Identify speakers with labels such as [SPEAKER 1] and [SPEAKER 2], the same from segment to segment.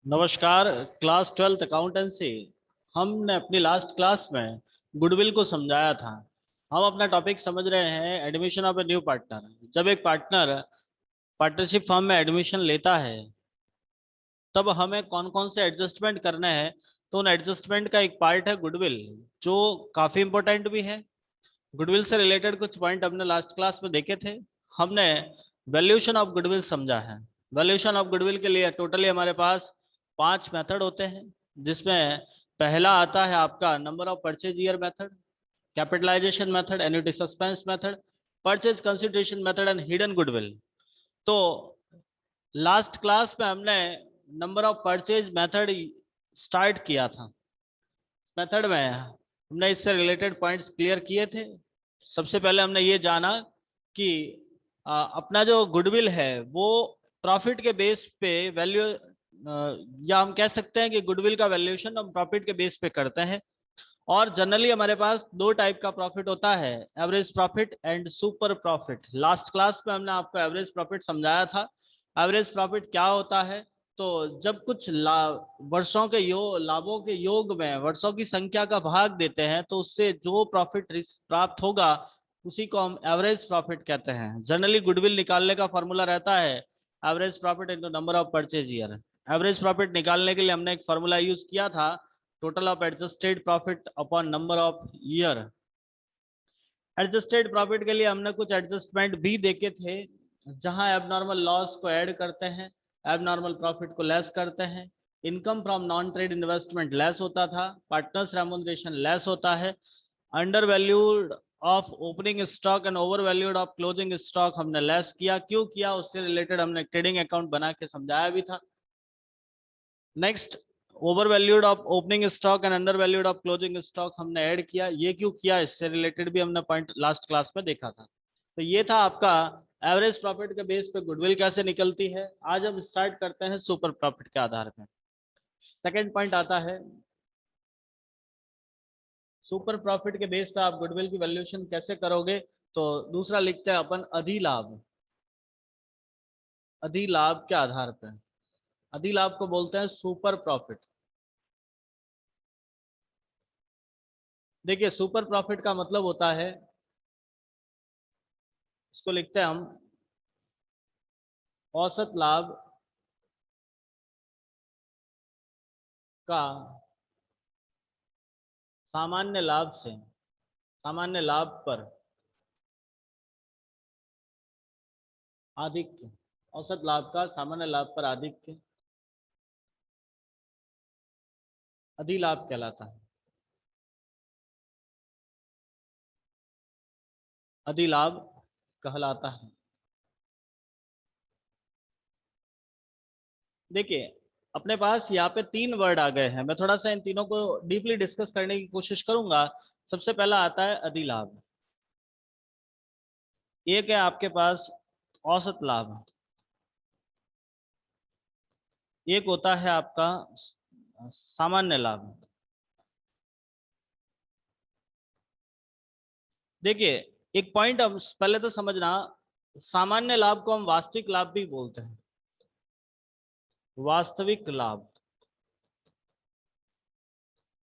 [SPEAKER 1] नमस्कार। Class 12th accountancy. हमने अपनी लास्ट क्लास में गुडविल को समझाया था। हम अपना टॉपिक समझ रहे हैं admission of a new partner. जब एक पार्टनर पार्टनरशिप फर्म में एडमिशन लेता है तब हमें कौन कौन से एडजस्टमेंट करने हैं। तो उन एडजस्टमेंट का एक पार्ट है गुडविल, जो काफ़ी इंपॉर्टेंट भी है। गुडविल से रिलेटेड कुछ पॉइंट हमने लास्ट क्लास में देखे थे। हमने वैल्यूएशन ऑफ गुडविल समझा है। वैल्यूएशन ऑफ गुडविल के लिए टोटली हमारे पास 5 मेथड होते हैं, जिसमें पहला आता है आपका number of purchase year method, capitalisation method, annuity suspense method, purchase consideration method and hidden goodwill. तो लास्ट क्लास में हमने number of purchase method start किया था। मेथड में हमने इससे रिलेटेड पॉइंट्स क्लियर किए थे। सबसे पहले हमने ये जाना कि अपना जो गुडविल है वो प्रॉफिट के बेस पे वैल्यू, या हम कह सकते हैं कि गुडविल का वैल्यूएशन हम प्रॉफिट के बेस पे करते हैं। और जनरली हमारे पास दो टाइप का प्रॉफिट होता है, average profit and super profit. Last class में हमने आपको एवरेज प्रॉफिट समझाया था। एवरेज प्रॉफिट क्या होता है? तो जब कुछ वर्षों के लाभों के योग में वर्षों की संख्या का भाग देते हैं तो उससे जो प्रॉफिट प्राप्त होगा उसी को हम एवरेज प्रॉफिट कहते हैं। जनरली गुडविल निकालने का फॉर्मूला रहता है average profit into number of purchase year. Average profit निकालने के लिए हमने एक फॉर्मूला यूज किया था, total of adjusted profit upon number of year. Adjusted profit के लिए हमने कुछ एडजस्टमेंट भी देखे थे, जहां एबनॉर्मल लॉस को ऐड करते हैं, एबनॉर्मल प्रॉफिट को लेस करते हैं। Income from non trade investment less होता था, पार्टनर्स रेम्यूनरेशन लेस होता है, under valued of opening stock and over valued of closing stock हमने लेस किया। क्यों किया उससे रिलेटेड हमने ट्रेडिंग अकाउंट बना के समझाया भी था। Next, over valued of opening stock and under valued of closing stock हमने ऐड किया। ये क्यों किया, इससे रिलेटेड भी हमने पॉइंट लास्ट क्लास में देखा था। तो ये था आपका एवरेज प्रॉफिट के बेस पे गुडविल कैसे निकलती है। आज हम स्टार्ट करते हैं सुपर प्रॉफिट के आधार पर। सेकेंड पॉइंट आता है सुपर प्रॉफिट के बेस पे आप गुडविल की वैल्यूएशन कैसे करोगे। तो दूसरा लिखते हैं अपन अधिलाभ। अधिलाभ के आधार पर अधिलाभ को बोलते हैं सुपर प्रॉफिट। देखिए, सुपर प्रॉफिट का मतलब होता है, इसको लिखते हैं हम औसत लाभ का सामान्य लाभ से, सामान्य लाभ पर आधिक्य। औसत लाभ का सामान्य लाभ पर आधिक्य अधिलाभ कहलाता है। अधिलाभ कहलाता है। देखिए, अपने पास यहाँ पे 3 वर्ड आ गए हैं। मैं थोड़ा सा इन तीनों को डीपली डिस्कस करने की कोशिश करूंगा। सबसे पहला आता है अधिलाभ। एक है आपके पास औसत लाभ, एक होता है आपका सामान्य लाभ। देखिए, एक पॉइंट हम पहले तो समझना, सामान्य लाभ को हम वास्तविक लाभ भी बोलते हैं। वास्तविक लाभ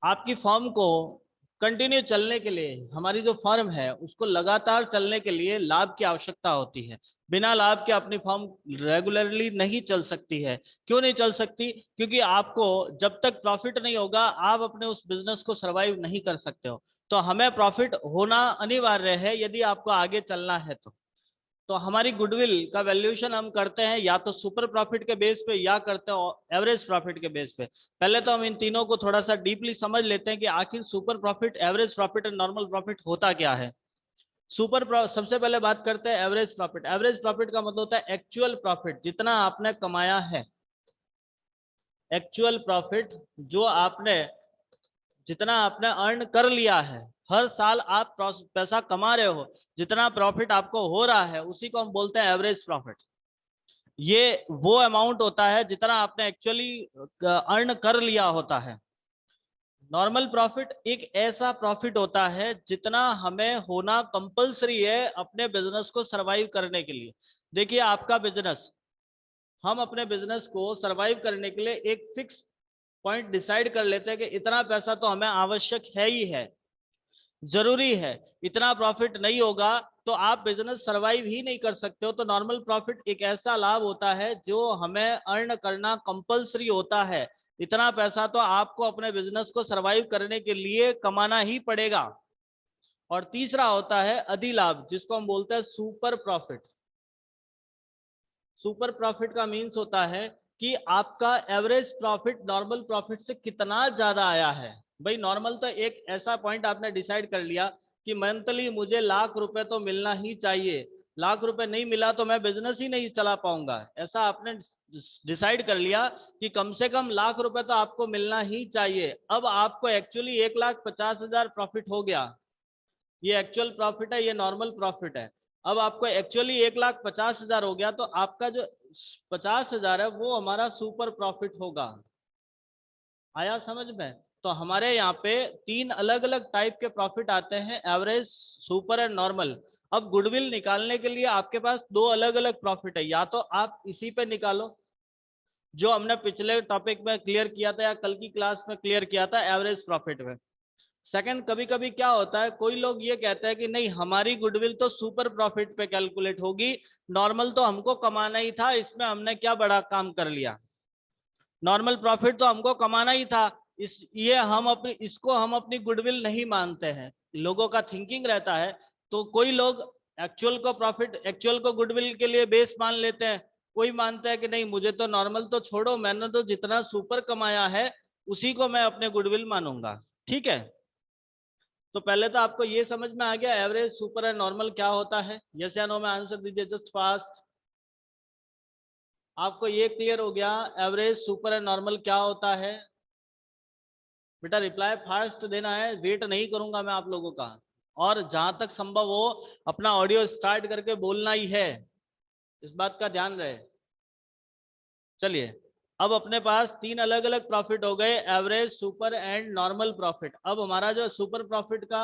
[SPEAKER 1] आपकी फर्म को कंटिन्यू चलने के लिए, हमारी जो फर्म है उसको लगातार चलने के लिए लाभ की आवश्यकता होती है। बिना लाभ के अपनी फर्म रेगुलरली नहीं चल सकती है। क्यों नहीं चल सकती? क्योंकि आपको जब तक प्रॉफिट नहीं होगा आप अपने उस बिजनेस को सरवाइव नहीं कर सकते हो। तो हमें प्रॉफिट होना अनिवार्य है यदि आपको आगे चलना है। तो हमारी गुडविल का वैल्यूएशन हम करते हैं या तो सुपर प्रॉफिट के बेस पे या करते हैं एवरेज प्रॉफिट के बेस पे। पहले तो हम इन तीनों को थोड़ा सा डीपली समझ लेते हैं कि आखिर सुपर प्रॉफिट, एवरेज प्रॉफिट और नॉर्मल प्रॉफिट होता क्या है। सबसे पहले बात करते हैं एवरेज प्रॉफिट। एवरेज प्रॉफिट का मतलब होता है एक्चुअल प्रॉफिट, जितना आपने कमाया है। एक्चुअल प्रॉफिट जो आपने, जितना आपने अर्न कर लिया है। हर साल आप पैसा कमा रहे हो, जितना प्रॉफिट आपको हो रहा है उसी को हम बोलते हैं एवरेज प्रॉफिट। ये वो अमाउंट होता है जितना आपने एक्चुअली अर्न कर लिया होता है। नॉर्मल प्रॉफिट एक ऐसा प्रॉफिट होता है जितना हमें होना कंपलसरी है अपने बिजनेस को सरवाइव करने के लिए। देखिए, आपका बिजनेस हम अपने बिजनेस को सरवाइव करने के लिए एक फिक्स पॉइंट डिसाइड कर लेते हैं कि इतना पैसा तो हमें आवश्यक है ही है, जरूरी है, इतना प्रॉफिट नहीं होगा तो आप बिजनेस सरवाइव ही नहीं कर सकते हो। तो नॉर्मल प्रॉफिट एक ऐसा लाभ होता है जो हमें अर्न करना कंपलसरी होता है। इतना पैसा तो आपको अपने बिजनेस को सरवाइव करने के लिए कमाना ही पड़ेगा। और तीसरा होता है अधिलाभ, जिसको हम बोलते हैं सुपर प्रॉफिट। सुपर प्रॉफिट का मीन्स होता है कि आपका एवरेज प्रॉफिट नॉर्मल प्रॉफिट से कितना ज्यादा आया है। भाई नॉर्मल तो एक ऐसा पॉइंट आपने डिसाइड कर लिया कि मंथली मुझे ₹1,00,000 तो मिलना ही चाहिए, ₹1,00,000 नहीं मिला तो मैं बिजनेस ही नहीं चला पाऊंगा। ऐसा आपने डिसाइड कर लिया कि कम से कम ₹1,00,000 तो आपको मिलना ही चाहिए। अब आपको एक्चुअली 1,50,000 प्रॉफिट हो गया, ये एक्चुअल प्रॉफिट है, ये नॉर्मल प्रॉफिट है। अब आपको एक्चुअली 1,50,000 हो गया तो आपका जो 50,000 है वो हमारा सुपर प्रॉफिट होगा। आया समझ में? तो हमारे यहाँ पे 3 अलग अलग टाइप के प्रॉफिट आते हैं, एवरेज, सुपर एंड नॉर्मल। अब गुडविल निकालने के लिए आपके पास 2 अलग अलग प्रॉफिट है, या तो आप इसी पे निकालो जो हमने पिछले टॉपिक में क्लियर किया था या कल की क्लास में क्लियर किया था, एवरेज प्रॉफिट में। सेकंड, कभी कभी क्या होता है, कोई लोग ये कहते हैं कि नहीं हमारी गुडविल तो सुपर प्रॉफिट पे कैलकुलेट होगी, नॉर्मल तो हमको कमाना ही था, इसमें हमने क्या बड़ा काम कर लिया, नॉर्मल प्रॉफिट तो हमको कमाना ही था, इसको हम अपनी गुडविल नहीं मानते हैं। लोगों का थिंकिंग रहता है। तो कोई लोग एक्चुअल को गुडविल के लिए बेस मान लेते हैं, कोई मानता है कि नहीं मुझे तो नॉर्मल तो छोड़ो, मैंने तो जितना सुपर कमाया है उसी को मैं अपने गुडविल मानूंगा। ठीक है, तो पहले तो आपको ये समझ में आ गया एवरेज, सुपर एंड नॉर्मल क्या होता है। यस या नो में आंसर दीजिए जस्ट फास्ट। आपको ये क्लियर हो गया एवरेज, सुपर एंड नॉर्मल क्या होता है? बेटा रिप्लाई फास्ट देना है, वेट नहीं करूंगा मैं आप लोगों का। और जहां तक संभव हो अपना ऑडियो स्टार्ट करके बोलना ही है, इस बात का ध्यान रहे। चलिए, अब अपने पास 3 अलग अलग प्रॉफिट हो गए, average, super and normal profit. अब हमारा जो सुपर प्रॉफिट का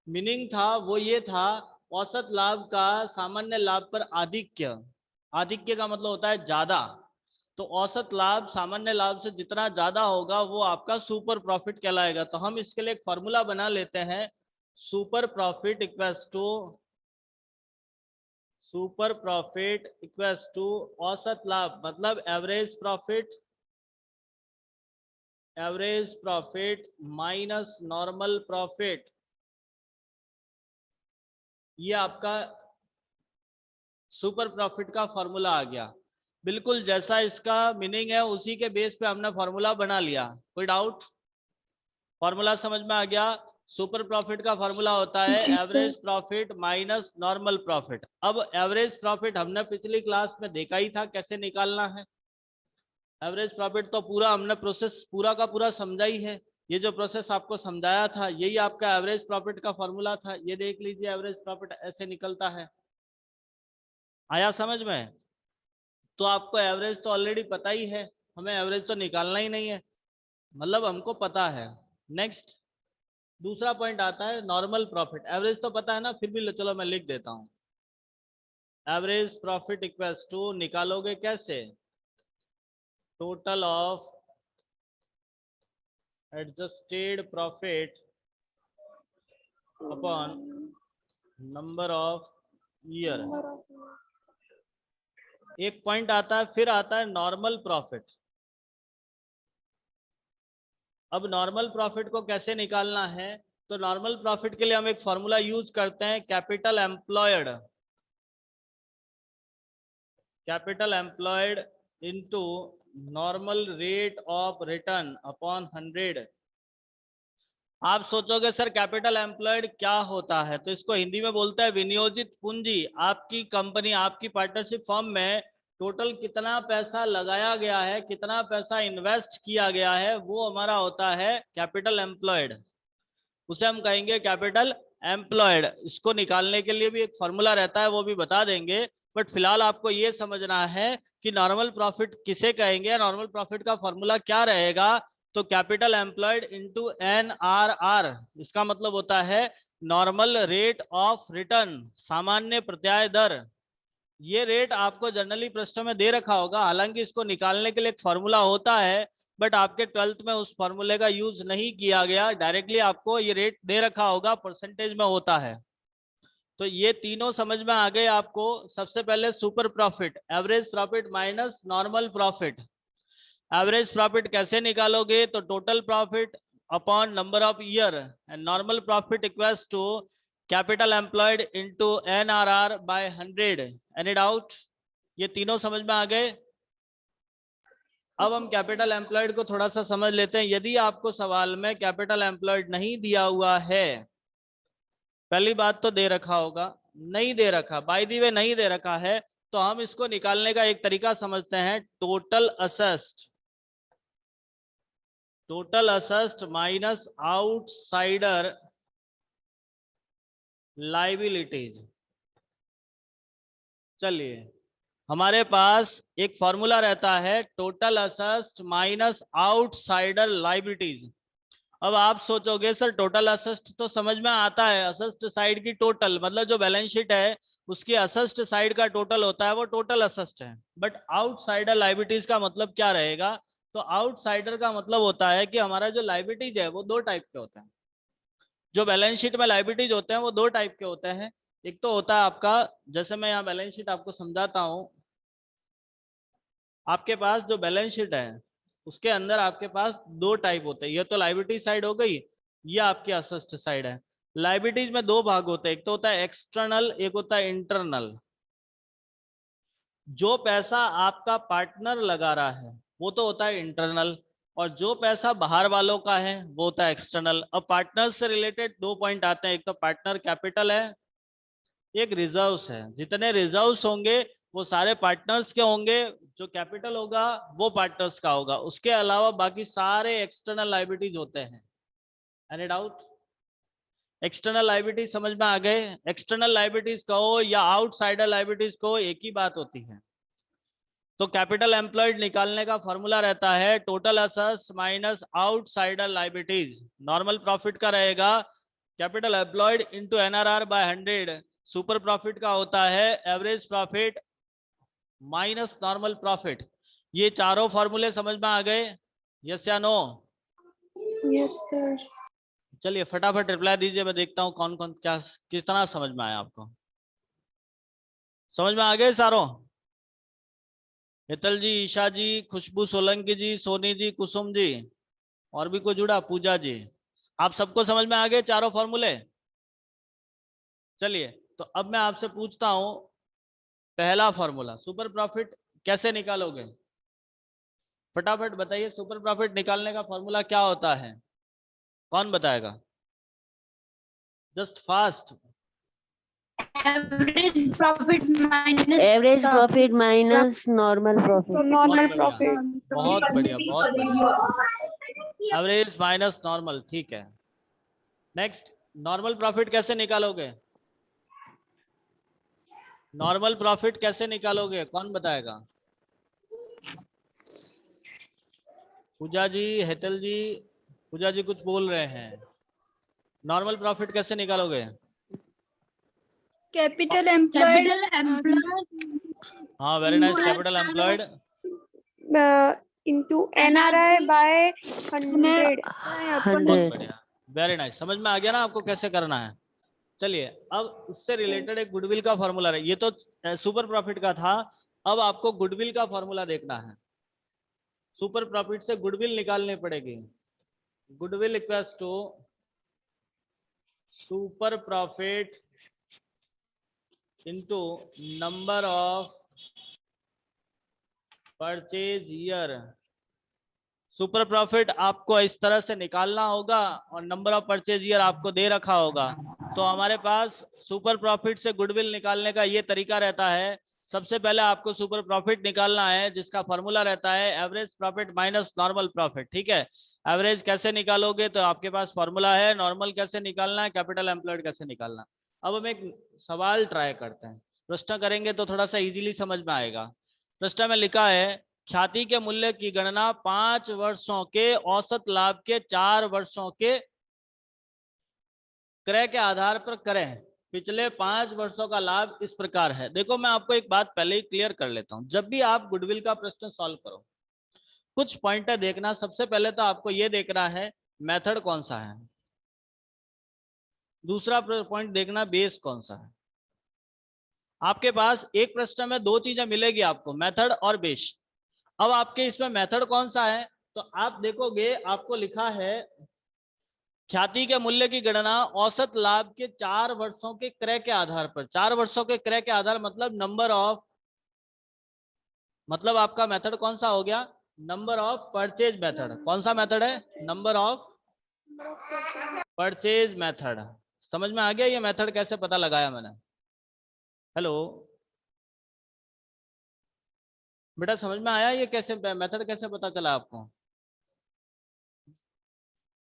[SPEAKER 1] मीनिंग था वो ये था, औसत लाभ का सामान्य लाभ पर आधिक्य। आधिक्य का मतलब होता है ज्यादा। तो औसत लाभ सामान्य लाभ से जितना ज्यादा होगा वो आपका सुपर प्रॉफिट कहलाएगा। तो हम इसके लिए एक फॉर्मूला बना लेते हैं, सुपर प्रॉफिट इक्वल्स टू औसत लाभ, मतलब average profit minus normal profit. ये आपका सुपर प्रॉफिट का फॉर्मूला आ गया। बिल्कुल जैसा इसका मीनिंग है उसी के बेस पे हमने फॉर्मूला बना लिया। कोई डाउट? फॉर्मूला समझ में आ गया? सुपर प्रॉफिट का फॉर्मूला होता है average profit minus normal profit. अब एवरेज प्रॉफिट हमने पिछली क्लास में देखा ही था कैसे निकालना है। एवरेज प्रॉफिट तो पूरा हमने प्रोसेस पूरा का पूरा समझा ही है। ये जो प्रोसेस आपको समझाया था यही आपका एवरेज प्रॉफिट का फॉर्मूला था। ये देख लीजिए, एवरेज प्रॉफिट ऐसे निकलता है। आया समझ में? तो आपको एवरेज तो ऑलरेडी पता ही है, हमें एवरेज तो निकालना ही नहीं है, मतलब हमको पता है। नेक्स्ट, दूसरा पॉइंट आता है नॉर्मल प्रॉफिट। एवरेज तो पता है ना, फिर भी चलो मैं लिख देता हूं। एवरेज प्रॉफिट इक्वल्स टू, निकालोगे कैसे, total of adjusted profit upon number of year. एक पॉइंट आता है, फिर आता है नॉर्मल प्रॉफिट। अब नॉर्मल प्रॉफिट को कैसे निकालना है? तो नॉर्मल प्रॉफिट के लिए हम एक फॉर्मूला यूज करते हैं, capital employed into normal rate of return upon 100। आप सोचोगे सर कैपिटल एम्प्लॉयड क्या होता है, तो इसको हिंदी में बोलते हैं विनियोजित पूंजी। आपकी कंपनी, आपकी पार्टनरशिप फर्म में टोटल कितना पैसा लगाया गया है, कितना पैसा इन्वेस्ट किया गया है, वो हमारा होता है कैपिटल एम्प्लॉयड, उसे हम कहेंगे कैपिटल एम्प्लॉयड। इसको निकालने के लिए भी एक फॉर्मूला रहता है, वो भी बता देंगे, बट फिलहाल आपको ये समझना है कि नॉर्मल प्रॉफिट किसे कहेंगे, नॉर्मल प्रॉफिट का फॉर्मूला क्या रहेगा। तो कैपिटल एम्प्लॉयड इनटू NRR, इसका मतलब होता है नॉर्मल रेट ऑफ रिटर्न, सामान्य प्रत्याय दर। ये रेट आपको जनरली प्रश्न में दे रखा होगा, हालांकि इसको निकालने के लिए एक फॉर्मूला होता है, बट आपके 12th में उस फॉर्मूले का यूज नहीं किया गया, डायरेक्टली आपको ये रेट दे रखा होगा, परसेंटेज में होता है। तो ये तीनों समझ में आ गए आपको। सबसे पहले super profit, average profit minus normal profit. Average profit कैसे निकालोगे? तो total profit upon number of year, and normal profit equals to capital employed into NRR by 100। Any doubt? ये तीनों समझ में आ गए। अब हम कैपिटल एम्प्लॉयड को थोड़ा सा समझ लेते हैं। यदि आपको सवाल में कैपिटल एम्प्लॉयड नहीं दिया हुआ है, पहली बात तो दे रखा होगा, नहीं दे रखा, बाय द वे नहीं दे रखा है, तो हम इसको निकालने का एक तरीका समझते हैं, total assessed, total assessed minus outsider liabilities. चलिए, हमारे पास एक फॉर्मूला रहता है, total assessed minus outsider liabilities. अब आप सोचोगे सर टोटल असेस्ट तो समझ में आता है, असेस्ट साइड की टोटल, मतलब जो बैलेंस शीट है उसकी असेस्ट साइड का टोटल होता है, वो टोटल असेस्ट है। बट आउटसाइडर लाइबिलिटीज का मतलब क्या रहेगा? तो आउटसाइडर का मतलब होता है कि हमारा जो लाइबिलिटीज है वो दो टाइप के होते हैं। जो बैलेंस शीट में लाइबिलिटीज होते हैं वो दो टाइप के होते हैं। एक तो होता है आपका, जैसे मैं यहाँ बैलेंस शीट आपको समझाता हूँ, आपके पास जो बैलेंस शीट है उसके अंदर आपके पास दो टाइप होते हैं। ये तो लाइबिलिटी साइड हो गई, ये आपकी असेस्ट साइड है। लाइबिलिटीज में दो भाग होते हैं, एक तो होता है एक्सटर्नल, एक होता है इंटरनल। जो पैसा आपका पार्टनर लगा रहा है वो तो होता है इंटरनल, और जो पैसा बाहर वालों का है वो होता है एक्सटर्नल। अब पार्टनर से रिलेटेड दो पॉइंट आते हैं, एक तो पार्टनर कैपिटल है, एक रिजर्व्स है। जितने रिजर्व्स होंगे वो सारे पार्टनर्स के होंगे, जो कैपिटल होगा वो पार्टनर्स का होगा। उसके अलावा बाकी सारे एक्सटर्नल लायबिलिटीज होते हैं। Any doubt? एक्सटर्नल लायबिलिटीज समझ में आ गए? एक्सटर्नल लायबिलिटीज कहो या आउटसाइडर लायबिलिटीज कहो, एक ही बात होती है। तो कैपिटल एम्प्लॉयड निकालने का फॉर्मूला रहता है total assets minus outsider liabilities. Normal profit का रहेगा capital employed into NRR by 100। Super profit का होता है average profit minus normal profit. ये चारों फॉर्मूले समझ में आ गए? यस या नो?
[SPEAKER 2] Yes sir.
[SPEAKER 1] चलिए फटाफट रिप्लाई दीजिए, मैं देखता हूँ कौन कौन क्या कितना समझ में आया आपको। समझ में आ गए सारों? हितल जी, ईशा जी, खुशबू सोलंकी जी, सोनी जी, कुसुम जी, और भी कोई जुड़ा? पूजा जी, आप सबको समझ में आ गए चारों फॉर्मूले? चलिए, तो अब मैं आपसे पूछता हूं, पहला फॉर्मूला सुपर प्रॉफिट कैसे निकालोगे? फटाफट बताइए, सुपर प्रॉफिट निकालने का फॉर्मूला क्या होता है? कौन बताएगा? Just fast.
[SPEAKER 3] Average profit minus normal profit.
[SPEAKER 2] Normal
[SPEAKER 1] बहुत बढ़िया,
[SPEAKER 2] प्रॉफिट।
[SPEAKER 1] बहुत बढ़िया, बहुत बढ़िया। एवरेज माइनस नॉर्मल, ठीक है। नेक्स्ट, नॉर्मल प्रॉफिट कैसे निकालोगे? नॉर्मल प्रॉफिट कैसे निकालोगे, कौन बताएगा? पूजा जी, हेतल जी, पूजा जी कुछ बोल रहे हैं। नॉर्मल प्रॉफिट कैसे निकालोगे?
[SPEAKER 2] कैपिटल एम्प्लॉयड
[SPEAKER 1] हाँ, very nice, capital employed
[SPEAKER 2] into NRI by 100।
[SPEAKER 1] बहुत बढ़िया, वेरी नाइस। समझ में आ गया ना आपको कैसे करना है? चलिए, अब इससे रिलेटेड एक गुडविल का फॉर्मूला है। ये तो सुपर प्रॉफिट का था, अब आपको गुडविल का फॉर्मूला देखना है। सुपर प्रॉफिट से गुडविल निकालनी पड़ेगी। Goodwill equals to super profit into number of purchase year. Super profit आपको इस तरह से निकालना होगा और नंबर ऑफ परचेज ईयर आपको दे रखा होगा। तो हमारे पास सुपर प्रॉफिट से गुडविल निकालने का ये तरीका रहता है। सबसे पहले आपको सुपर प्रॉफिट निकालना है, जिसका फॉर्मूला रहता है average profit minus normal profit. ठीक है, एवरेज कैसे निकालोगे? तो आपके पास फॉर्मूला है। नॉर्मल कैसे निकालना है? कैपिटल एम्प्लॉयड कैसे निकालना? अब हम एक सवाल ट्राई करते हैं, प्रश्न करेंगे तो थोड़ा सा इजीली समझ में आएगा। प्रश्न में लिखा है, ख्याति के मूल्य की गणना 5 वर्षों के औसत लाभ के 4 वर्षों के क्रय के आधार पर करें। पिछले 5 वर्षों का लाभ इस प्रकार है। देखो मैं आपको एक बात पहले ही क्लियर कर लेता हूं, जब भी आप गुडविल का प्रश्न सॉल्व करो कुछ पॉइंटर देखना। सबसे पहले तो आपको ये देखना है मेथड कौन सा है, दूसरा पॉइंट देखना बेस कौन सा है। आपके पास एक प्रश्न में दो चीजें मिलेगी आपको, मेथड और बेस। अब आपके इसमें मेथड कौन सा है, तो आप देखोगे आपको लिखा है ख्याति के मूल्य की गणना औसत लाभ के 4 वर्षों के क्रय के आधार पर। 4 वर्षों के क्रय के आधार मतलब नंबर ऑफ, मतलब आपका मेथड कौन सा हो गया, नंबर ऑफ परचेज मेथड। कौन सा मेथड है, नंबर ऑफ परचेज मेथड। समझ में आ गया ये मेथड कैसे पता लगाया मैंने? हेलो बेटा, समझ में आया ये कैसे मेथड कैसे पता चला आपको?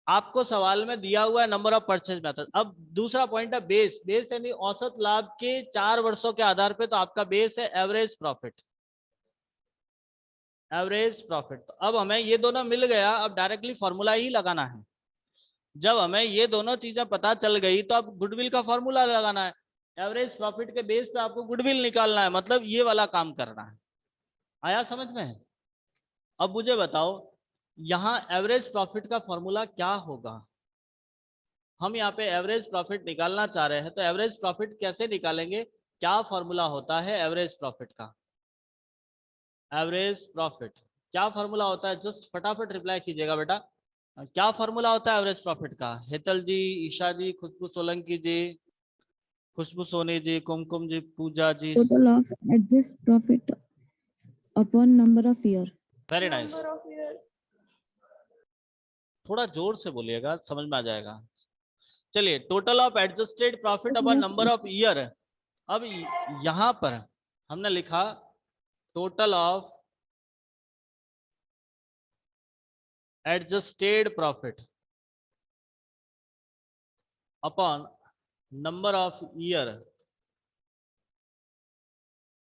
[SPEAKER 1] आपको सवाल में दिया हुआ है नंबर ऑफ परचेज मेथड। अब दूसरा पॉइंट है बेस। बेस यानी औसत लाभ के 4 वर्षों के आधार पे, तो आपका बेस है एवरेज प्रॉफिट। Average profit. तो अब हमें ये दोनों मिल गया, अब डायरेक्टली फॉर्मूला ही लगाना है। जब हमें ये दोनों चीजें पता चल गई तो अब गुडविल का फॉर्मूला लगाना है। एवरेज प्रॉफिट के बेस पे आपको गुडविल निकालना है, मतलब ये वाला काम करना है। आया समझ में? अब मुझे बताओ यहाँ एवरेज प्रॉफिट का फॉर्मूला क्या होगा। हम यहाँ पे एवरेज प्रॉफिट निकालना चाह रहे हैं, तो एवरेज प्रॉफिट कैसे निकालेंगे, क्या फॉर्मूला होता है एवरेज प्रॉफिट का? एवरेज प्रॉफिट क्या फॉर्मूला होता है, जस्ट फटाफट रिप्लाई कीजिएगा बेटा। क्या फॉर्मूला होता है एवरेज प्रॉफिट का? हेतल जी, ईशा जी, खुशबू सोलंकी जी, खुशबू सोनी जी, कुमकुम जी, पूजा जी।
[SPEAKER 4] Total of adjusted profit upon number of year.
[SPEAKER 1] Very nice. थोड़ा जोर से बोलिएगा, समझ में आ जाएगा। चलिए, total of adjusted profit upon number of year. अब यहां पर हमने लिखा total of adjusted profit upon number of year.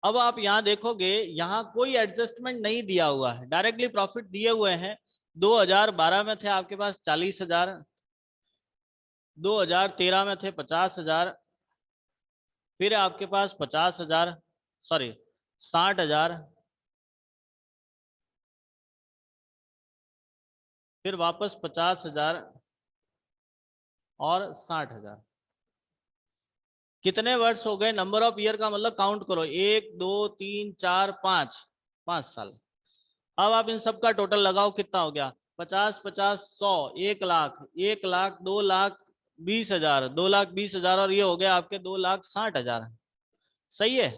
[SPEAKER 1] अब आप यहां देखोगे यहां कोई एडजस्टमेंट नहीं दिया हुआ है, डायरेक्टली प्रॉफिट दिए हुए हैं। 2012 में थे आपके पास 40,000, 2013 में थे 50,000, फिर आपके पास 50,000, सॉरी 60,000, फिर वापस 50,000 और 60,000। कितने वर्ष हो गए? नंबर ऑफ ईयर का मतलब काउंट करो, 1 2 3 4 5, 5 साल। अब आप इन सब का टोटल लगाओ, कितना हो गया? 50 50 100, 1 लाख, 1 लाख, 2,20,000, 2,20,000 और ये हो गया आपके 2,60,000। सही है?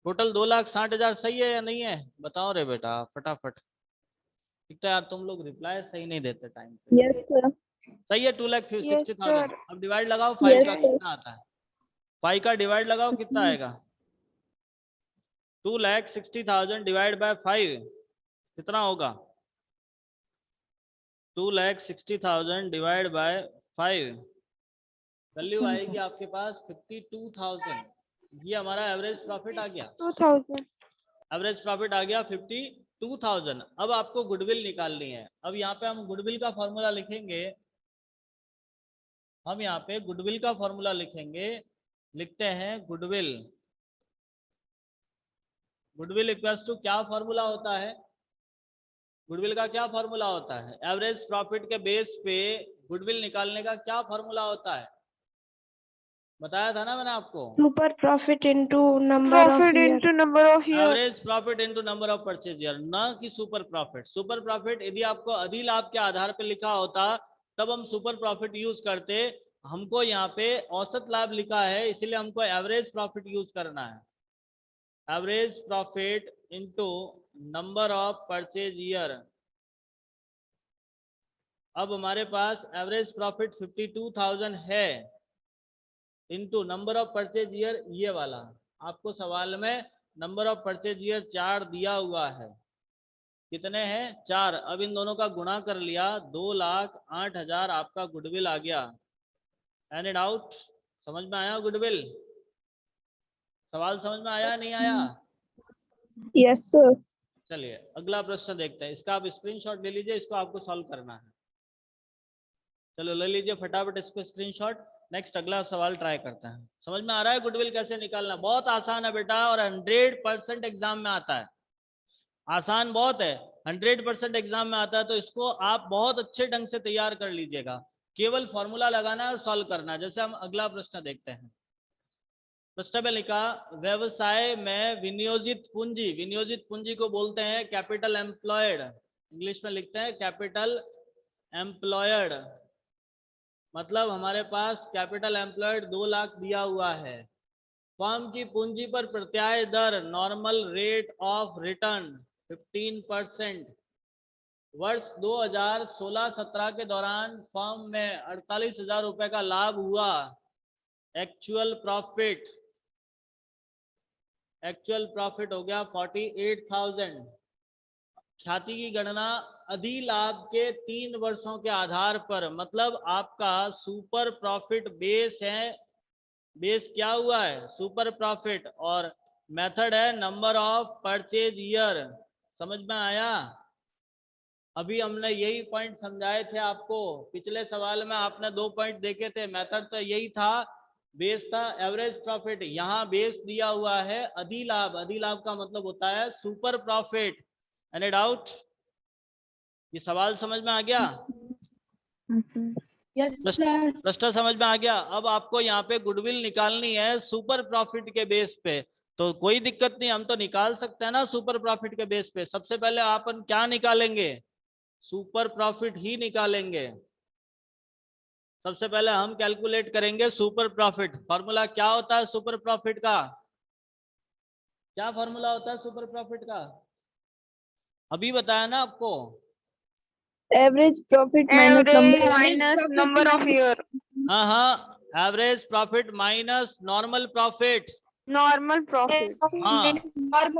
[SPEAKER 1] टोटल 2,60,000 सही है या नहीं है? बताओ रे बेटा फटाफट। ठीक है यार, तुम लोग रिप्लाई सही नहीं देते टाइम पे।
[SPEAKER 2] Yes, sir.
[SPEAKER 1] सही है, 2,60,000।
[SPEAKER 2] sir.
[SPEAKER 1] अब डिवाइड लगाओ 5
[SPEAKER 2] Yes,
[SPEAKER 1] का,
[SPEAKER 2] sir.
[SPEAKER 1] कितना आता है? 5 का डिवाइड लगाओ, कितना आएगा? 2,60,000 डिवाइड बाय 5 कितना होगा? 2,60,000 डिवाइड बाय 5 वैल्यू आएगी आपके पास 52,000। ये हमारा एवरेज प्रॉफिट आ गया।
[SPEAKER 2] 2,000.
[SPEAKER 1] एवरेज प्रॉफिट आ गया 52,000। अब आपको गुडविल निकालनी है। अब यहाँ पे हम गुडविल का फॉर्मूला लिखेंगे। हम यहाँ पे गुडविल का फॉर्मूला लिखेंगे, लिखते हैं गुडविल। गुडविल इक्वल्स टू क्या फॉर्मूला होता है? गुडविल का क्या फॉर्मूला होता है? एवरेज प्रॉफिट के बेस पे गुडविल निकालने का क्या फॉर्मूला होता है? बताया था ना मैंने आपको।
[SPEAKER 2] Super profit into number of year.
[SPEAKER 1] Average profit into number of purchase year, न कि सुपर प्रॉफिट। सुपर प्रॉफिट यदि आपको अधिलाभ के आधार पर लिखा होता तब हम सुपर प्रॉफिट यूज करते। हमको यहाँ पे औसत लाभ लिखा है, इसलिए हमको एवरेज प्रॉफिट यूज करना है। Average profit into number of purchase year. अब हमारे पास एवरेज प्रॉफिट 52,000 है, into number of purchase year ये वाला। आपको सवाल में नंबर ऑफ परचेज ईयर 4 दिया हुआ है। कितने हैं? 4। अब इन दोनों का गुणा कर लिया, 2,08,000 आपका गुडविल आ गया। Any doubt? समझ में आया गुडविल? सवाल समझ में आया नहीं आया?
[SPEAKER 2] Yes, sir.
[SPEAKER 1] चलिए अगला प्रश्न देखते हैं। इसका आप स्क्रीनशॉट ले लीजिए, इसको आपको सॉल्व करना है। चलो ले लीजिए फटाफट इसको स्क्रीनशॉट। नेक्स्ट अगला सवाल ट्राई करते हैं। समझ में आ रहा है गुडविल कैसे निकालना? बहुत आसान है बेटा, और 100% एग्जाम में आता है। आसान बहुत है, 100% एग्जाम में आता है, तो इसको आप बहुत अच्छे ढंग से तैयार कर लीजिएगा। केवल फॉर्मूला लगाना है और सॉल्व करना है। जैसे हम अगला प्रश्न देखते हैं। प्रश्न में लिखा, व्यवसाय में विनियोजित पूंजी, विनियोजित पूंजी को बोलते हैं कैपिटल एम्प्लॉयड। इंग्लिश में लिखते हैं कैपिटल एम्प्लॉयड। मतलब हमारे पास कैपिटल एम्प्लॉयड 2 लाख दिया हुआ है। फर्म की पूंजी पर प्रत्याय दर नॉर्मल रेट ऑफ रिटर्न 15%। वर्ष 2016-17 के दौरान फर्म में 48,000 रुपए का लाभ हुआ। एक्चुअल प्रॉफिट हो गया 48,000। ख्याति की गणना अधिलाभ के 3 वर्षों के आधार पर, मतलब आपका सुपर प्रॉफिट बेस है। बेस क्या हुआ है? Super profit. और मेथड है नंबर ऑफ परचेज ईयर। समझ में आया? अभी हमने यही पॉइंट समझाए थे आपको। पिछले सवाल में आपने 2 पॉइंट देखे थे। मेथड तो यही था, बेस था एवरेज प्रॉफिट। यहाँ बेस दिया हुआ है अधिलाभ। अधिलाभ का मतलब होता है सुपर प्रॉफिट। Any doubt? ये सवाल समझ में आ गया? प्रश्न समझ में आ गया? अब आपको यहाँ पे गुडविल निकालनी है सुपर प्रॉफिट के बेस पे, तो कोई दिक्कत नहीं, हम तो निकाल सकते हैं ना सुपर प्रॉफिट के बेस पे। सबसे पहले अपन क्या निकालेंगे? सुपर प्रॉफिट ही निकालेंगे। सबसे पहले हम कैलकुलेट करेंगे सुपर प्रॉफिट। फॉर्मूला क्या होता है सुपर प्रॉफिट का? क्या फॉर्मूला होता है सुपर प्रॉफिट का? अभी बताया ना आपको।
[SPEAKER 2] Average profit minus number of year.
[SPEAKER 1] हाँ, average profit minus normal profit.
[SPEAKER 2] Normal profit.
[SPEAKER 1] हाँ,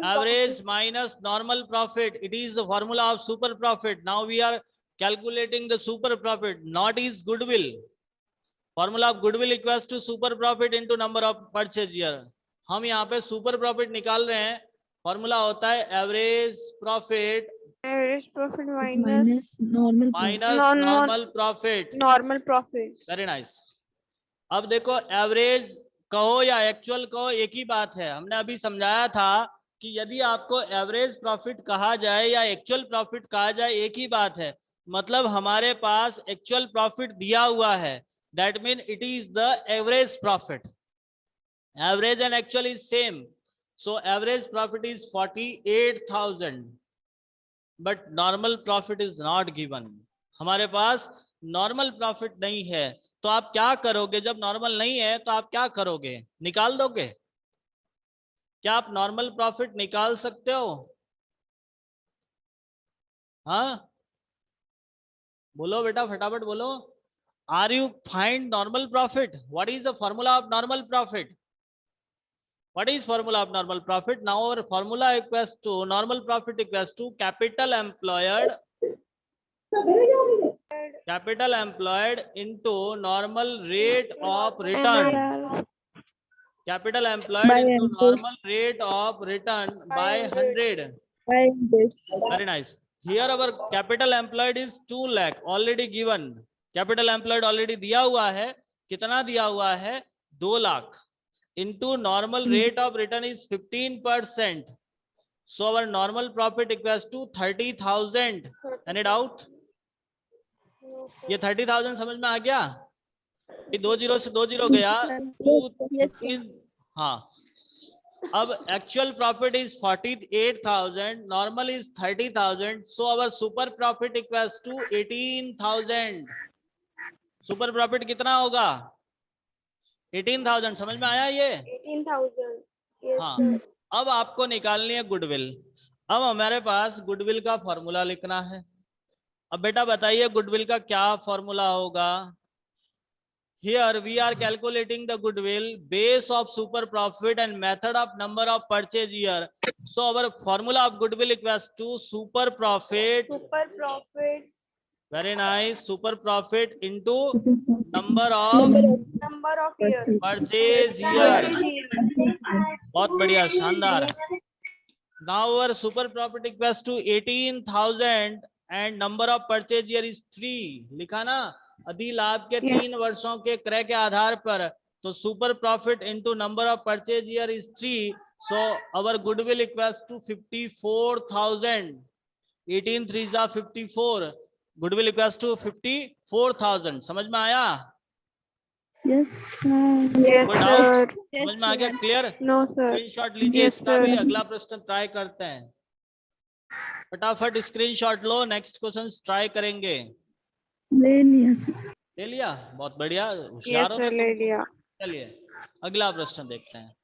[SPEAKER 1] average minus normal profit, it is the formula of super profit. Now we are calculating the super profit, not is goodwill. Formula of goodwill equals to super profit into number of purchase year. हम यहाँ पे super profit निकाल रहे हैं। Formula होता है average profit
[SPEAKER 2] minus
[SPEAKER 1] normal profit. Very nice. अब देखो, एवरेज कहो या एक्चुअल कहो एक ही बात है। हमने अभी समझाया था कि यदि आपको एवरेज प्रॉफिट कहा जाए या एक्चुअल प्रॉफिट कहा जाए एक ही बात है। मतलब हमारे पास एक्चुअल प्रॉफिट दिया हुआ है, that mean it is the average profit. Average and actual is same, so average profit is 48,000, but normal profit is not given. हमारे पास नॉर्मल प्रॉफिट नहीं है, तो आप क्या करोगे? जब नॉर्मल नहीं है तो आप क्या करोगे? निकाल दोगे? क्या आप नॉर्मल प्रॉफिट निकाल सकते हो? हाँ बोलो बेटा, फटाफट बोलो। Are you find normal profit? What is the formula of normal profit? What is formula of normal profit? Now our formula equals to normal profit equals to capital employed into normal rate of return. Capital employed into normal rate of return by 100. Very nice. Here our capital employed is 2 lakh already given. Capital employed already दिया हुआ है। कितना दिया हुआ है? 2 lakh into normal rate of return is 15%. So our normal profit equals to 30,000. Any doubt? ये 30,000 समझ में आ गया? ये 2 जीरो से 2 जीरो गया, 2 हाँ। अब actual profit is 48,000, normal is 30,000, so our super profit equals to 18,000. Super profit कितना होगा? 18,000। समझ में आया ये?
[SPEAKER 2] 18,000।
[SPEAKER 1] हाँ, अब आपको निकालनी है गुडविल। अब हमारे पास गुडविल का फॉर्मूला लिखना है। अब बेटा बताइए गुडविल का क्या फॉर्मूला होगा? Here we are calculating the goodwill base of super profit and method of number of purchase year. So our formula of goodwill equals to super profit. Very nice. Super profit into number of
[SPEAKER 2] year.
[SPEAKER 1] Purchase year. बहुत बढ़िया, शानदार। Now our super profit equals to 18,000 and number of purchase year is 3. लिखा ना? अधिलाभ के
[SPEAKER 2] Yes.
[SPEAKER 1] 3 वर्षों के क्रय के आधार पर, तो super profit into number of purchase year is 3, so our goodwill equals to 54,000। 18 3 जा 54, गुडविल इक्वल्स टू 54,000। समझ में आया?
[SPEAKER 4] Yes, sir.
[SPEAKER 2] Yes,
[SPEAKER 1] कोई डाउट?
[SPEAKER 2] sir.
[SPEAKER 1] समझ में आ गया? क्लियर?
[SPEAKER 2] No, sir.
[SPEAKER 1] स्क्रीनशॉट लीजिए
[SPEAKER 2] Yes,
[SPEAKER 1] इसका भी।
[SPEAKER 2] sir.
[SPEAKER 1] अगला प्रश्न ट्राई करते हैं, फटाफट स्क्रीनशॉट लो, नेक्स्ट क्वेश्चन ट्राई करेंगे।
[SPEAKER 4] ले लिया सर।
[SPEAKER 1] ले लिया? बहुत बढ़िया,
[SPEAKER 2] Yes,
[SPEAKER 1] होशियार हो
[SPEAKER 2] sir.
[SPEAKER 1] ना
[SPEAKER 2] ले
[SPEAKER 1] तुम तो।
[SPEAKER 2] लिया।
[SPEAKER 1] चलिए अगला प्रश्न देखते हैं।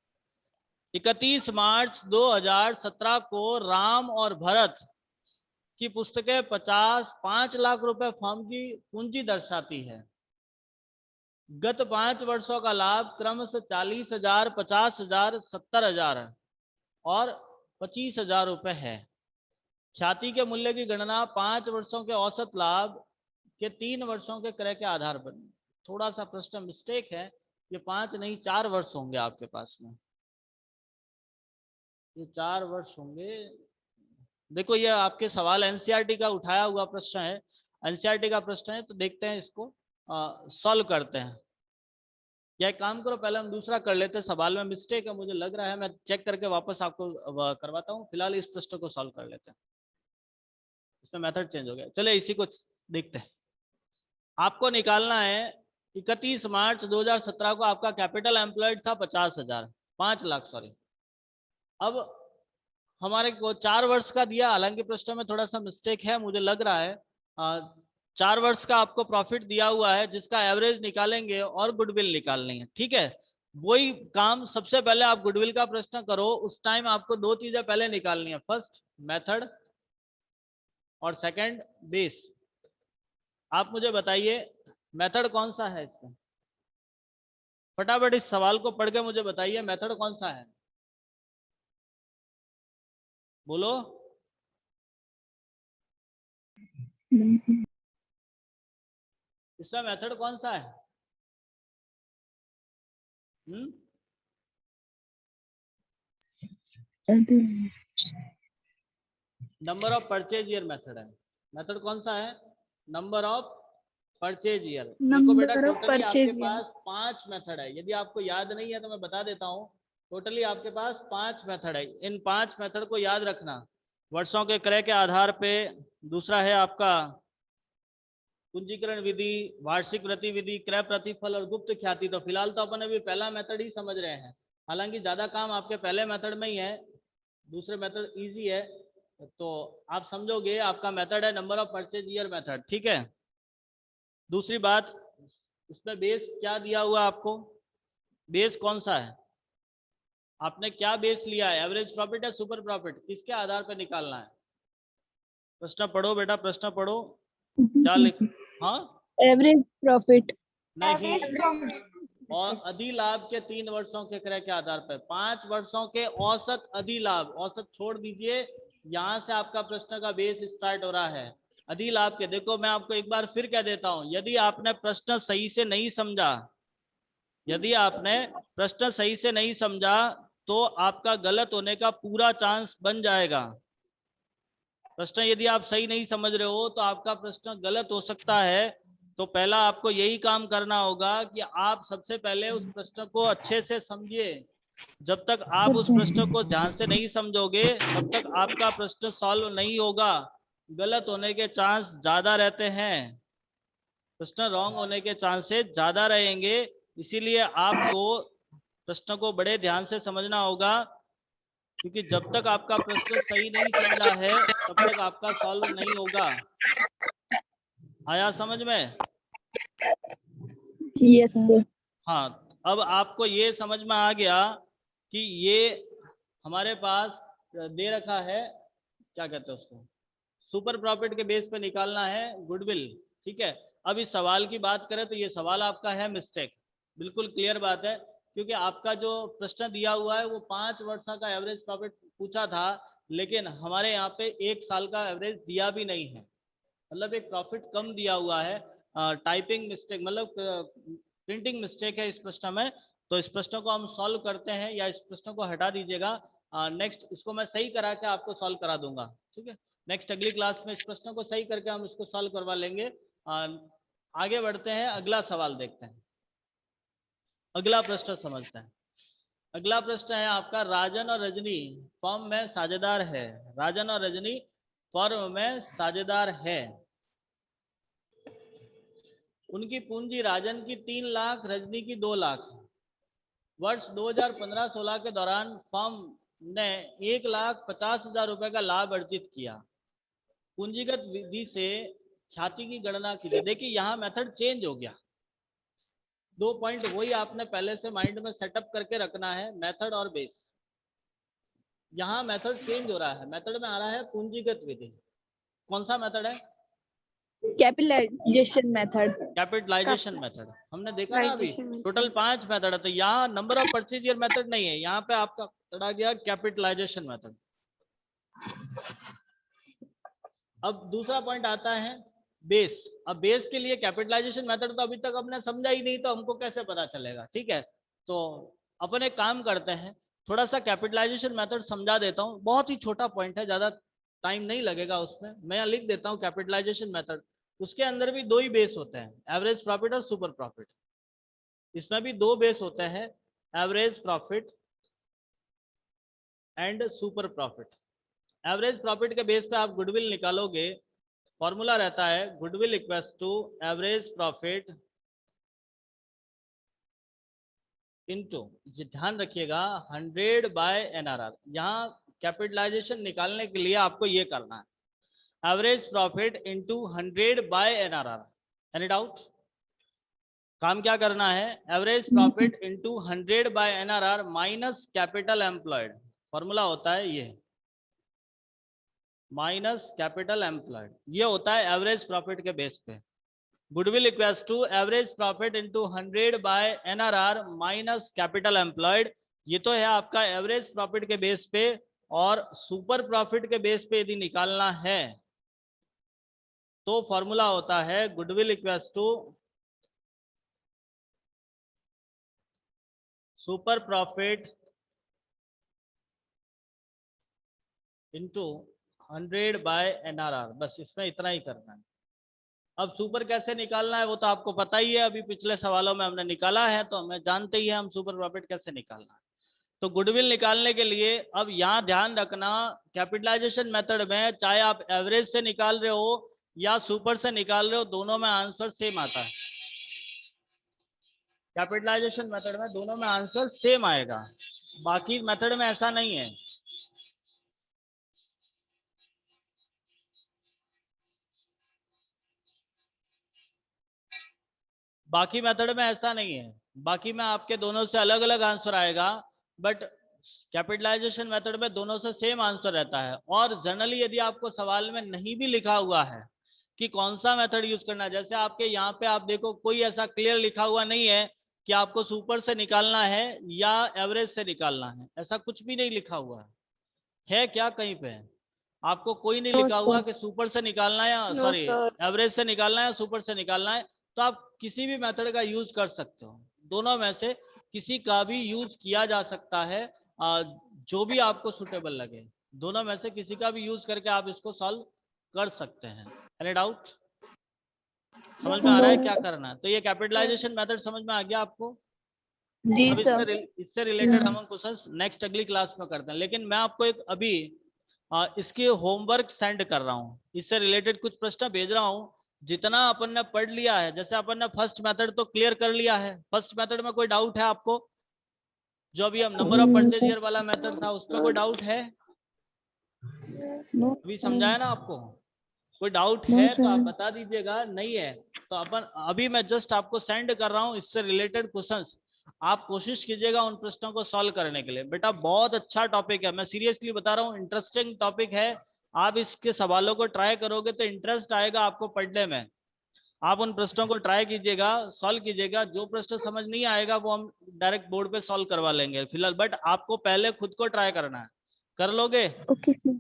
[SPEAKER 1] 31 मार्च 2017 को राम और भरत की पुस्तकें 5 लाख रुपए फर्म की पूंजी दर्शाती है। गत 5 वर्षों का लाभ क्रमशः 40,000, 50,000, 70,000 और 25,000 रुपए है। ख्याति के मूल्य की गणना 5 वर्षों के औसत लाभ के 3 वर्षों के क्रय के आधार पर। थोड़ा सा प्रश्न मिस्टेक है, ये 5 नहीं 4 वर्ष होंगे आपके पास में, ये 4 वर्ष होंगे। देखो ये आपके सवाल एनसीईआरटी का उठाया हुआ प्रश्न है, एनसीईआरटी का प्रश्न है, तो देखते हैं इसको सॉल्व करते हैं। या एक काम करो, पहले हम दूसरा कर लेते हैं, सवाल में मिस्टेक है मुझे लग रहा है, मैं चेक करके वापस आपको करवाता हूँ। फिलहाल इस प्रश्न को सॉल्व कर लेते हैं, इसमें मेथड चेंज हो गया। चले इसी को देखते हैं। आपको निकालना है 31 मार्च 2017 को आपका कैपिटल एम्प्लॉयड था 50,000, 5 लाख सॉरी। अब हमारे को 4 वर्ष का दिया, हालांकि प्रश्न में थोड़ा सा मिस्टेक है मुझे लग रहा है। 4 वर्ष का आपको प्रॉफिट दिया हुआ है जिसका एवरेज निकालेंगे और गुडविल निकालनी है, ठीक है। वही काम सबसे पहले आप गुडविल का प्रश्न करो, उस टाइम आपको 2 चीजें पहले निकालनी है, फर्स्ट मेथड और सेकंड बेस। आप मुझे बताइए मेथड कौन सा है इसका, फटाफट इस सवाल को पढ़ के मुझे बताइए मेथड कौन सा है, बोलो। इसका मेथड कौन सा है? Number of purchase year method है। मेथड कौन सा है? Number of purchase year. देखो बेटा टोटली आपके पास 5 मेथड है, यदि आपको याद नहीं है तो मैं बता देता हूँ। टोटली आपके पास 5 मेथड है, इन 5 मेथड को याद रखना। वर्षों के क्रय के आधार पे, दूसरा है आपका पूंजीकरण विधि, वार्षिक वृद्धि विधि, क्रय प्रतिफल और गुप्त ख्याति। तो फिलहाल तो अपन अभी पहला मेथड ही समझ रहे हैं, हालांकि ज्यादा काम आपके पहले मेथड में ही है, दूसरे मेथड इजी है, तो आप समझोगे। आपका मेथड है number of purchase year method, ठीक है। दूसरी बात, इसमें बेस क्या दिया हुआ आपको, बेस कौन सा है, आपने क्या बेस लिया है, एवरेज प्रॉफिट या सुपर प्रॉफिट, किसके आधार पर निकालना है? प्रश्न पढ़ो बेटा, प्रश्न पढ़ो, क्या लिख, हाँ
[SPEAKER 2] एवरेज प्रॉफिट
[SPEAKER 1] नहीं, और अधिलाभ के 3 वर्षों के क्रय के आधार पर 5 वर्षों के औसत अधिलाभ, औसत छोड़ दीजिए, यहां से आपका प्रश्न का बेस स्टार्ट हो रहा है। अधिलाभ के, देखो मैं आपको एक बार फिर कह देता हूं, यदि आपने प्रश्न सही से नहीं समझा, यदि आपने प्रश्न सही से नहीं समझा तो आपका गलत होने का पूरा चांस बन जाएगा। प्रश्न यदि आप सही नहीं समझ रहे हो तो आपका प्रश्न गलत हो सकता है। तो पहला आपको यही काम करना होगा कि आप सबसे पहले उस प्रश्न को अच्छे से समझिए। जब तक आप उस प्रश्न को ध्यान से नहीं समझोगे तब तक आपका प्रश्न सॉल्व नहीं होगा, गलत होने के चांस ज्यादा रहते हैं, प्रश्न रॉन्ग होने के चांसेस ज्यादा रहेंगे। इसीलिए आपको प्रश्न को बड़े ध्यान से समझना होगा, क्योंकि जब तक आपका प्रश्न सही नहीं समझा है तब तक आपका सॉल्व नहीं होगा। आया समझ में?
[SPEAKER 2] Yes sir.
[SPEAKER 1] हाँ, अब आपको ये समझ में आ गया कि ये हमारे पास दे रखा है, क्या कहते हैं उसको, सुपर प्रॉफिट के बेस पे निकालना है गुडविल, ठीक है। अब इस सवाल की बात करें तो ये सवाल आपका है मिस्टेक, बिल्कुल क्लियर बात है, क्योंकि आपका जो प्रश्न दिया हुआ है वो 5 वर्ष का एवरेज प्रॉफिट पूछा था, लेकिन हमारे यहाँ पे 1 साल का एवरेज दिया भी नहीं है, मतलब एक प्रॉफिट कम दिया हुआ है। टाइपिंग मिस्टेक, मतलब प्रिंटिंग मिस्टेक है इस प्रश्न में। तो इस प्रश्न को हम सॉल्व करते हैं, या इस प्रश्न को हटा दीजिएगा। नेक्स्ट इसको मैं सही करा के आपको सॉल्व करा दूंगा, ठीक है। नेक्स्ट अगली क्लास में इस प्रश्न को सही करके हम इसको सॉल्व करवा लेंगे। आगे बढ़ते हैं, अगला सवाल देखते हैं, अगला प्रश्न समझते हैं। अगला प्रश्न है आपका, राजन और रजनी फर्म में साझेदार है। राजन और रजनी फर्म में साझेदार है। उनकी पूंजी राजन की 3 लाख, रजनी की 2 लाख। वर्ष 2015-16 के दौरान फर्म ने 1,50,000 रुपए का लाभ अर्जित किया। पूंजीगत विधि से ख्याति की गणना कीजिए। देखिए यहाँ मेथड चेंज हो गया, 2 पॉइंट वही आपने पहले से माइंड में सेटअप करके रखना है, मेथड और बेस। यहाँ मेथड चेंज हो रहा है, मेथड में आ रहा है पूंजीगत विधि। कौन सा मेथड है?
[SPEAKER 2] Capitalisation method.
[SPEAKER 1] कैपिटलाइजेशन मेथड हमने देखा ना अभी, टोटल 5 मेथड है। तो यहाँ number of purchase year method नहीं है, यहाँ पे आपका आ गया कैपिटलाइजेशन मेथड। अब दूसरा पॉइंट आता है बेस। अब बेस के लिए कैपिटलाइजेशन मेथड तो अभी तक हमने समझा ही नहीं, तो हमको कैसे पता चलेगा? ठीक है, तो अपन एक काम करते हैं, थोड़ा सा कैपिटलाइजेशन मेथड समझा देता हूँ। बहुत ही छोटा पॉइंट है, ज्यादा टाइम नहीं लगेगा उसमें। मैं यहाँ लिख देता हूँ कैपिटलाइजेशन मेथड। उसके अंदर भी 2 ही बेस होते हैं, एवरेज प्रॉफिट और सुपर प्रॉफिट। इसमें भी 2 बेस होते हैं, average profit and super profit. Average profit के बेस पे आप गुडविल निकालोगे। फॉर्मूला रहता है goodwill equals to average profit into, ये ध्यान रखिएगा, 100 बाय NRR। यहाँ कैपिटलाइजेशन निकालने के लिए आपको ये करना है, average profit into 100 by NRR। Any doubt? काम क्या करना है, average profit into 100 by NRR minus capital employed. Formula होता है ये, माइनस कैपिटल एम्प्लॉयड। ये होता है एवरेज प्रॉफिट के बेस पे। Goodwill equals to average profit into 100 by NRR minus capital employed. ये तो है आपका एवरेज प्रॉफिट के बेस पे। और सुपर प्रॉफिट के बेस पे यदि निकालना है तो फॉर्मूला होता है goodwill equals to super profit into 100 by NRR। बस इसमें इतना ही करना है। अब सुपर कैसे निकालना है वो तो आपको पता ही है, अभी पिछले सवालों में हमने निकाला है, तो हमें जानते ही है हम सुपर प्रॉफिट कैसे निकालना है। तो गुडविल निकालने के लिए अब यहाँ ध्यान रखना, कैपिटलाइजेशन मेथड में चाहे आप एवरेज से निकाल रहे हो या सुपर से निकाल रहे हो, दोनों में आंसर सेम आता है। कैपिटलाइजेशन मेथड में दोनों में आंसर सेम आएगा, बाकी मेथड में ऐसा नहीं है। बाकी मेथड में ऐसा नहीं है, बाकी में आपके दोनों से अलग अलग आंसर आएगा, बट कैपिटलाइजेशन मेथड में दोनों से सेम आंसर रहता है। और जनरली यदि आपको सवाल में नहीं भी लिखा हुआ है कि कौन सा मेथड यूज करना है, जैसे आपके यहाँ पे आप देखो कोई ऐसा क्लियर लिखा हुआ नहीं है कि आपको सुपर से निकालना है या एवरेज से निकालना है, ऐसा कुछ भी नहीं लिखा हुआ है क्या? कहीं पे आपको कोई नहीं लिखा हुआ कि सुपर से निकालना है या सॉरी एवरेज से निकालना है, सुपर से निकालना है। तो आप किसी भी मेथड का यूज कर सकते हो, दोनों में से किसी का भी यूज किया जा सकता है, जो भी आपको सुटेबल लगे, दोनों में से किसी का भी यूज करके आप इसको सॉल्व कर सकते हैं। Any doubt? समझ में आ रहा है क्या करना है? तो ये कैपिटलाइजेशन मेथड समझ में आ गया आपको?
[SPEAKER 2] जी
[SPEAKER 1] अब
[SPEAKER 2] सर।
[SPEAKER 1] इससे रिलेटेड हम क्वेश्चंस नेक्स्ट अगली क्लास में करते हैं, लेकिन मैं आपको एक अभी इसके होमवर्क सेंड कर रहा हूँ, इससे रिलेटेड कुछ प्रश्न भेज रहा हूँ। जितना अपन ने पढ़ लिया है, जैसे अपन ने फर्स्ट मेथड तो क्लियर कर लिया है, फर्स्ट मेथड में कोई डाउट है आपको? जो अभी हम नंबर ऑफ परचेज ईयर वाला मेथड था उसमें कोई डाउट है? अभी समझाया ना आपको? कोई डाउट है तो आप बता दीजिएगा, नहीं है तो अपन अभी मैं जस्ट आपको सेंड कर रहा हूँ इससे रिलेटेड क्वेश्चंस। आप कोशिश कीजिएगा उन प्रश्नों को सॉल्व करने के लिए। बेटा बहुत अच्छा टॉपिक है, मैं सीरियसली बता रहा हूँ, इंटरेस्टिंग टॉपिक है। आप इसके सवालों को ट्राई करोगे तो इंटरेस्ट आएगा आपको पढ़ने में। आप उन प्रश्नों को ट्राई कीजिएगा, सॉल्व कीजिएगा। जो प्रश्न समझ नहीं आएगा वो हम डायरेक्ट बोर्ड पे सॉल्व करवा लेंगे फिलहाल, बट आपको पहले खुद को ट्राई करना है। कर लोगे?
[SPEAKER 4] Okay sir.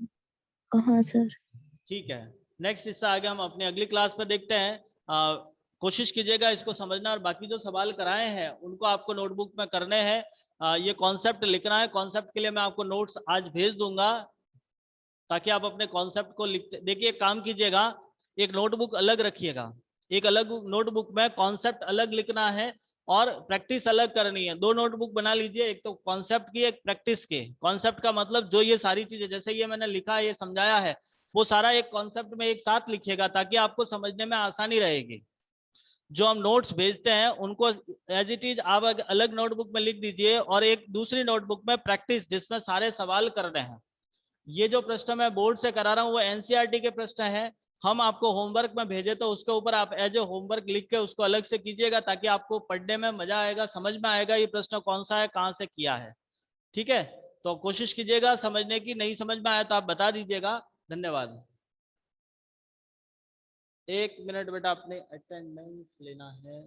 [SPEAKER 4] हाँ सर।
[SPEAKER 1] ठीक है, नेक्स्ट इससे आगे हम अपनी अगली क्लास में देखते हैं। कोशिश कीजिएगा इसको समझना, और बाकी जो सवाल कराए हैं उनको आपको नोटबुक में करने हैं। ये कॉन्सेप्ट लिखना है, कॉन्सेप्ट के लिए मैं आपको नोट्स आज भेज दूंगा ताकि आप अपने कॉन्सेप्ट को लिखते। देखिए काम कीजिएगा, एक नोटबुक अलग रखिएगा, एक अलग नोटबुक में कॉन्सेप्ट अलग लिखना है और प्रैक्टिस अलग करनी है। 2 नोटबुक बना लीजिए, एक तो कॉन्सेप्ट की, एक प्रैक्टिस की। कॉन्सेप्ट का मतलब जो ये सारी चीजें जैसे ये मैंने लिखा है, ये समझाया है, वो सारा एक कॉन्सेप्ट में एक साथ लिखिएगा ताकि आपको समझने में आसानी रहेगी। जो हम नोट्स भेजते हैं उनको एज इट इज आप अलग नोटबुक में लिख दीजिए और एक दूसरी नोटबुक में प्रैक्टिस जिसमें सारे सवाल करने हैं। ये जो प्रश्न मैं बोर्ड से करा रहा हूँ वो एनसीईआरटी के प्रश्न हैं। हम आपको होमवर्क में भेजे तो उसके ऊपर आप एज ए होमवर्क लिख के उसको अलग से कीजिएगा ताकि आपको पढ़ने में मजा आएगा, समझ में आएगा ये प्रश्न कौन सा है, कहाँ से किया है। ठीक है, तो कोशिश कीजिएगा समझने की। नहीं समझ में आया तो आप बता दीजिएगा। धन्यवाद। 1 मिनट बेटा, आपने अटेंडेंस लेना है।